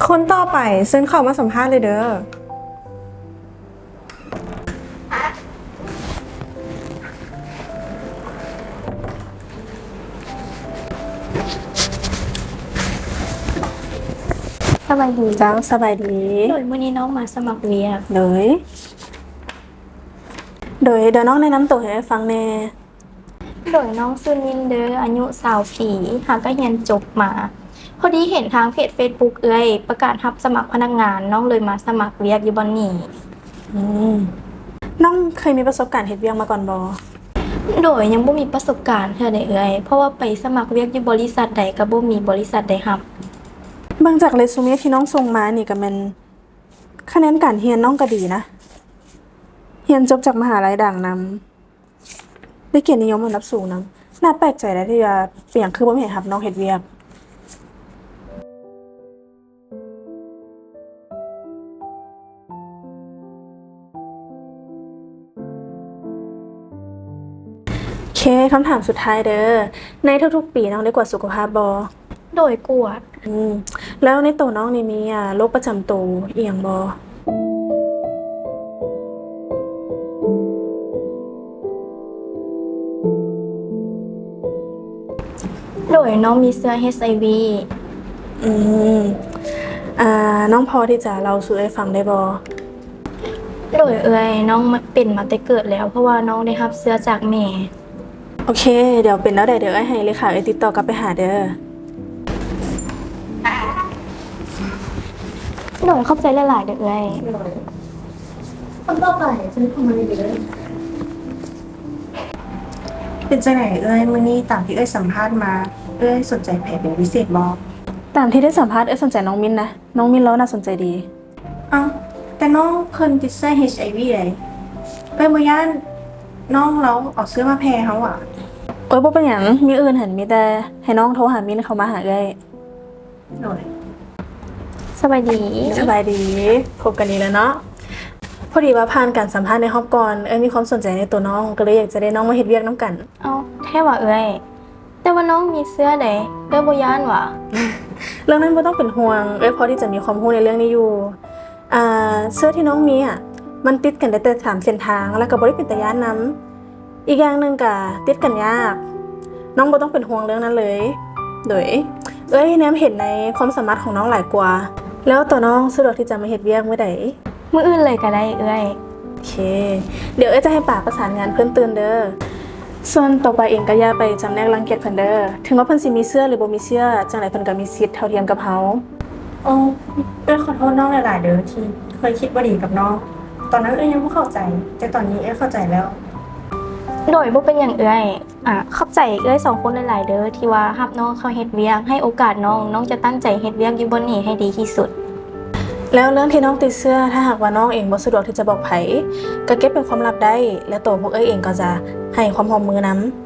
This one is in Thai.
คนต่อไปซึ่งเข้ามาสัมภาษณ์เลยเด้อสบายดี จ้าสบายดี โดยมื้อนี้น้องมาสมัครเรียน โดยเดี๋ยวน้องแนะนำตัวให้ฟังแน่ โดยน้องซุนินเดออายุ20 ปีหากก็เรียนจบมา พอดีเห็นทางเพจ Facebook ประกาศรับสมัครพนักงานน้องเลยมาสมัครเรียกอยู่บ่นี้ อืมน้องเคยมีประสบการณ์เฮ็ดเวียกมาก่อนบ่ โดยยังบ่มีประสบการณ์เท่าใดเพราะว่าไปสมัครเรียกอยู่บริษัทใดก็บ่มีบริษัทใดรับ เบิ่งจากเรซูเม่ที่น้องส่งมานี่ก็แม่นคะแนนการเรียนน้องก็ดีนะเรียนจบจากมหาลัยดังนำได้เกียรตินิยมอันดับสูงนำน่าแปลกใจได้ที่ว่าเป็นหยังคือบ่มีให้รับน้องเฮ็ดเวียก โอเคคำถามสุดท้ายเด้อในทุกๆปีน้องได้กวดสุขภาพบ่ โดยกวด แล้วในตัวน้องนี่มีโรคประจำตัวอีหยังบ่ โดยน้องมีเชื้อ HIV อืมน้องพอที่จะเล่าสู่ให้ฟังได้บ่ โดยน้องเป็นมาแต่เกิดแล้วเพราะว่าน้องได้รับเชื้อจากแม่ โอเค เดี๋ยวเป็นแล้วเดี๋ยวให้เลขาติดต่อกลับไปหาเด้อ โดยเข้าใจหลายๆเด้อคนต่อไปฉันทำอะไรดีเลยเป็นจังไหนมื้อนี้ตามที่สัมภาษณ์มาสนใจแผนเป็นพิเศษบ่ ตามที่ได้สัมภาษณ์สนใจน้องมิ้นนะน้องมิ้นแล้วน่าสนใจดี เอ้าแต่น้องเพิ่นติดเชื้อ HIV เลยบ่ย่านน้องเราเอาเสื้อมาแพ้เขาอ่ะ บ่เป็นหยังมีอื่นหันมีแต่ให้น้องโทรหามิ้นเขามาหาเอ้ย หน่อย สบายดี สบายดีพบกันนี้แล้วเนาะพอดีว่าผ่านการสัมภาษณ์ในห้องก่อนมีความสนใจในตัวน้องก็เลยอยากจะได้น้องมาเฮ็ดเวียกน้ำกัน เอาแท้ว่าแต่ว่าน้องมีเสื้อใดบ่ย้านว่ะ เรื่องนั้นบ่ต้องเป็นห่วงพอที่จะมีความรู้ในเรื่องนี้อยู่เสื้อที่น้องมีมันติดกันได้แต่3เส้นทางแล้วก็บ่ได้เป็นตาย้านนํอีกอย่างหนึงก็ติดกันยากน้องบ่ต้องเป็นห่วงเรื่องนั้นเลยโดยแนมเห็นในความสามารถของน้องหลายกว่า แล้วตัวน้องสะดวกที่จะมาเฮ็ดเวียกเมื่อใด มื้ออื่นเลยก็ได้โอเค เดี๋ยวจะให้ป่าประสานงานเพิ่มเติมเด้อ ส่วนต่อไปเองก็อย่าไปจำแนกรังเกียจเพิ่นเด้อ ถึงว่าเพิ่นสิมีเสื้อหรือบ่มีเสื้อจังไดเพิ่นก็มีสิทธิ์เท่าเทียมกับเฮา โอ้ขอโทษน้องหลายๆเด้อที่เคยคิดบ่ดีกับน้องตอนนั้นยังบ่เข้าใจแต่ตอนนี้เข้าใจแล้ว โดยบ่เป็นหยังเข้าใจ2คนหลายๆเด้อที่ว่ารับน้องเข้าเฮ็ดเวียกให้โอกาสน้องจะตั้งใจเฮ็ดเวียกอยู่บนนี้ให้ดีที่สุด แล้วเรื่องที่น้องติดเสื้อถ้าหากว่าน้องเองบ่สะดวกที่จะบอกไผก็เก็บเป็นความลับได้ และตัวพวกเองก็จะให้ความร่วมมือนำ